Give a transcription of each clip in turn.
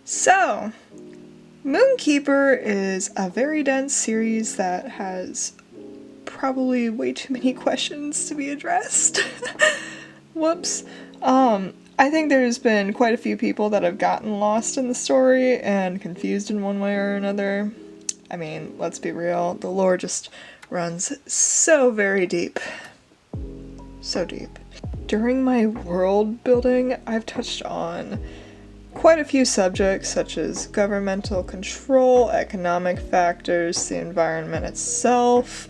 So, Moonkeeper is a very dense series that has probably way too many questions to be addressed. Whoops. I think there's been quite a few people that have gotten lost in the story and confused in one way or another. I mean, let's be real, the lore just runs so very deep. So deep. During my world building, I've touched on quite a few subjects such as governmental control, economic factors, the environment itself,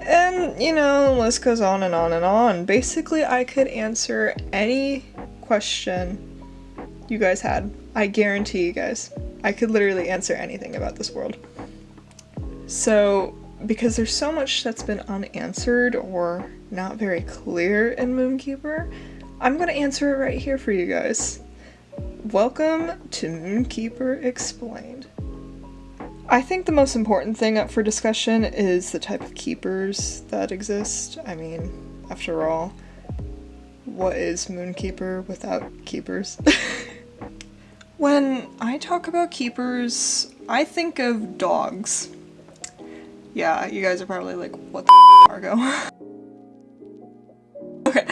and, the list goes on and on and on. Basically, I could answer any question you guys had. I guarantee you guys. I could literally answer anything about this world. So, because there's so much that's been unanswered or not very clear in Moonkeeper, I'm gonna answer it right here for you guys. Welcome to Moonkeeper Explained. I think the most important thing up for discussion is the type of keepers that exist. I mean, after all, what is Moonkeeper without keepers? When I talk about keepers, I think of dogs. Yeah, you guys are probably like, what the Margo? Okay,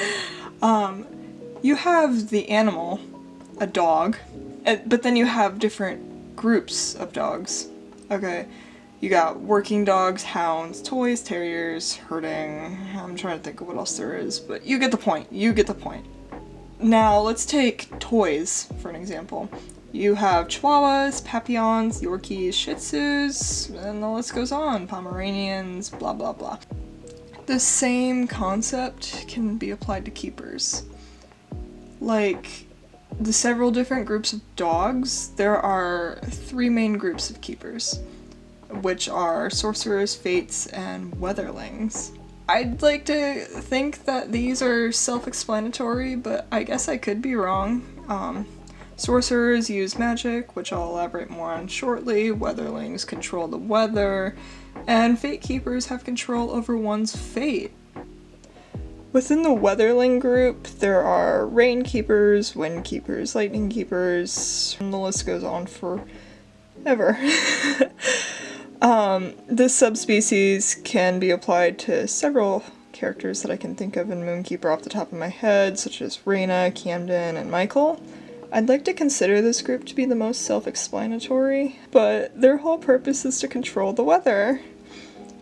you have the animal, a dog, but then you have different groups of dogs. Okay, you got working dogs, hounds, toys, terriers, herding. I'm trying to think of what else there is, but you get the point. You get the point. Now, let's take toys for an example. You have Chihuahuas, Papillons, Yorkies, Shih Tzus, and the list goes on. Pomeranians, blah blah blah. The same concept can be applied to keepers. Like, the several different groups of dogs, there are 3 main groups of keepers, which are Sorcerers, Fates, and Weatherlings. I'd like to think that these are self-explanatory, but I guess I could be wrong. Sorcerers use magic, which I'll elaborate more on shortly, Weatherlings control the weather, and Fate Keepers have control over one's fate. Within the Weatherling group, there are Rain Keepers, Wind Keepers, Lightning Keepers, and the list goes on forever. This subspecies can be applied to several characters that I can think of in Moonkeeper off the top of my head, such as Reyna, Camden, and Michael. I'd like to consider this group to be the most self-explanatory, but their whole purpose is to control the weather.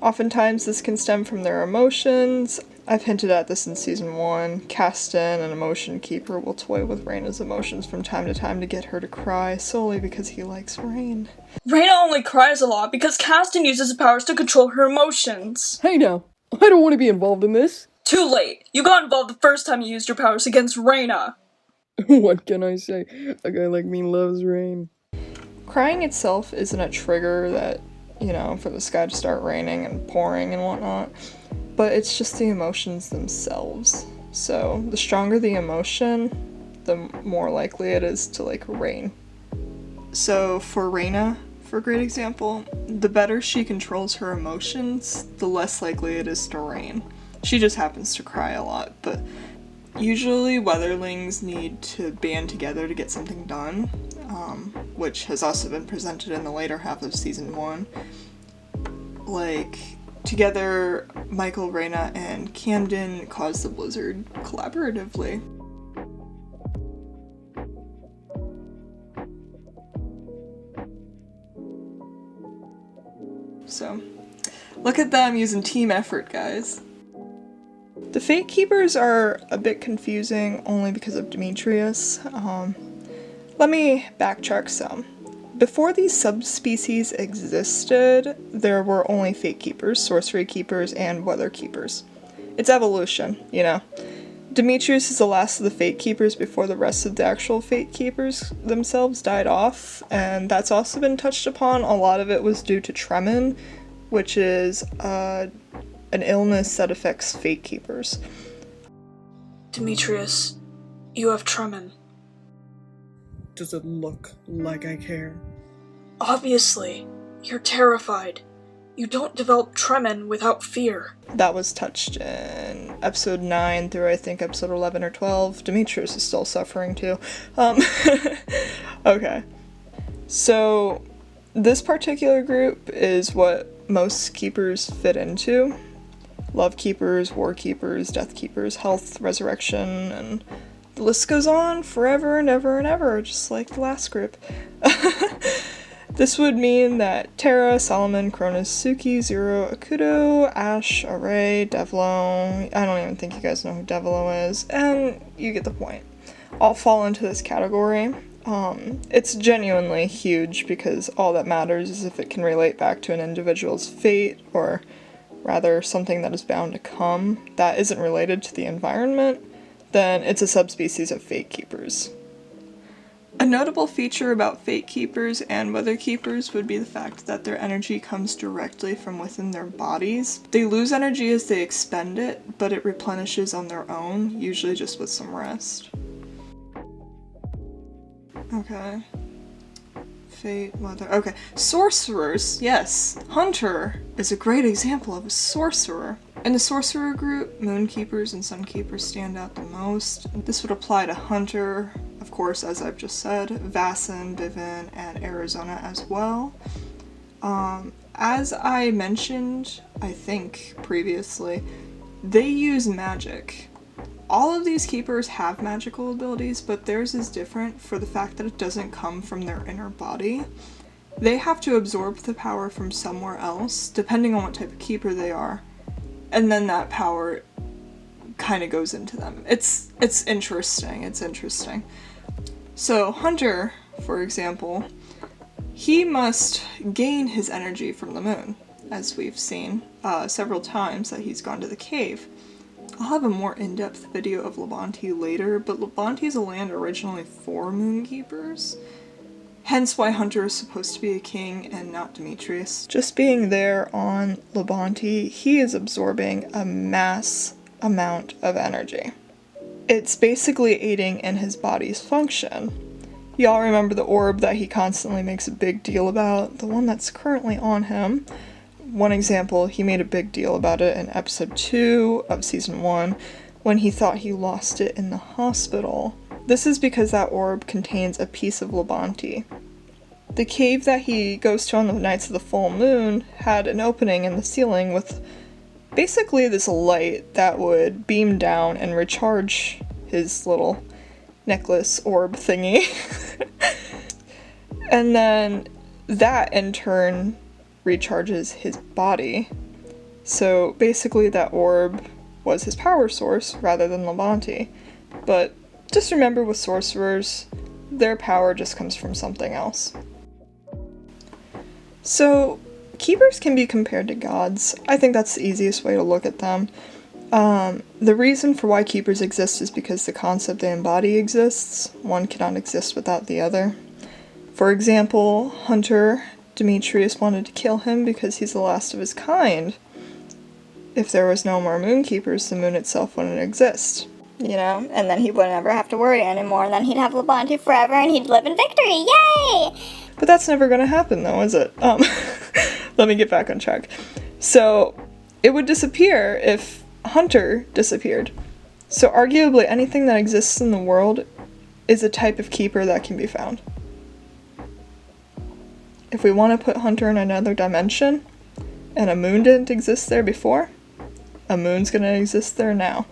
Oftentimes this can stem from their emotions. I've hinted at this in Season 1. Caston, an emotion keeper, will toy with Reyna's emotions from time to time to get her to cry, solely because he likes rain. Reyna only cries a lot because Caston uses his powers to control her emotions. Hey now, I don't want to be involved in this. Too late. You got involved the first time you used your powers against Reyna. What can I say? A guy like me loves rain. Crying itself isn't a trigger that, for the sky to start raining and pouring and whatnot, but it's just the emotions themselves. So the stronger the emotion, the more likely it is to, rain. So for Reyna, for a great example, the better she controls her emotions, the less likely it is to rain. She just happens to cry a lot, but usually Weatherlings need to band together to get something done, which has also been presented in the later half of Season 1. Together, Michael, Reyna, and Camden cause the blizzard collaboratively. So, look at them using team effort, guys. The Fate Keepers are a bit confusing only because of Demetrius. Let me backtrack some. Before these subspecies existed, there were only Fate Keepers, Sorcery Keepers, and Weather Keepers. It's evolution, Demetrius is the last of the Fate Keepers before the rest of the actual Fate Keepers themselves died off, and that's also been touched upon. A lot of it was due to Tremin, which is an illness that affects Fate Keepers. Demetrius, you have Tremin. Does it look like I care? Obviously. You're terrified. You don't develop Tremin without fear. That was touched in episode 9 through I think episode 11 or 12. Demetrius is still suffering too. Okay. So this particular group is what most keepers fit into. Love keepers, war keepers, death keepers, health, resurrection, and the list goes on forever and ever and ever, just like the last group. This would mean that Terra, Solomon, Cronus, Suki, Zero, Akudo, Ash, Array, Devlo, I don't even think you guys know who Devlo is, and you get the point. All fall into this category. It's genuinely huge because all that matters is if it can relate back to an individual's fate, or rather something that is bound to come that isn't related to the environment, then it's a subspecies of fate keepers. A notable feature about fate keepers and weather keepers would be the fact that their energy comes directly from within their bodies. They lose energy as they expend it, but it replenishes on their own, usually just with some rest. Okay. Fate, weather. Okay. Sorcerers, yes. Hunter is a great example of a sorcerer. In the sorcerer group, moonkeepers and sunkeepers stand out the most. This would apply to Hunter, of course, as I've just said, Vaesen, Bivin, and Arizona as well. As I mentioned, I think, previously, they use magic. All of these keepers have magical abilities, but theirs is different for the fact that it doesn't come from their inner body. They have to absorb the power from somewhere else, depending on what type of keeper they are, and then that power kind of goes into them. It's interesting. So Hunter, for example, he must gain his energy from the moon, as we've seen several times that he's gone to the cave. I'll have a more in-depth video of Labonte later, but Labonte is a land originally for moonkeepers, hence why Hunter is supposed to be a king and not Demetrius. Just being there on Labonte, he is absorbing a mass amount of energy. It's basically aiding in his body's function. Y'all remember the orb that he constantly makes a big deal about, the one that's currently on him. One example, he made a big deal about it in episode 2 of season 1, when he thought he lost it in the hospital. This is because that orb contains a piece of Labonte. The cave that he goes to on the nights of the full moon had an opening in the ceiling with basically this light that would beam down and recharge his little necklace orb thingy. And then that in turn recharges his body. So basically that orb was his power source rather than Labonte. But just remember with sorcerers, their power just comes from something else. So keepers can be compared to gods. I think that's the easiest way to look at them. The reason for why keepers exist is because the concept they embody exists. One cannot exist without the other. For example, Hunter, Demetrius wanted to kill him because he's the last of his kind. If there was no more moonkeepers, the moon itself wouldn't exist. You know, and then he wouldn't ever have to worry anymore, and then he'd have Labonte forever, and he'd live in victory, yay! But that's never gonna happen though, is it? Let me get back on track. So, it would disappear if Hunter disappeared. So arguably anything that exists in the world is a type of keeper that can be found. If we want to put Hunter in another dimension, and a moon didn't exist there before, a moon's gonna exist there now.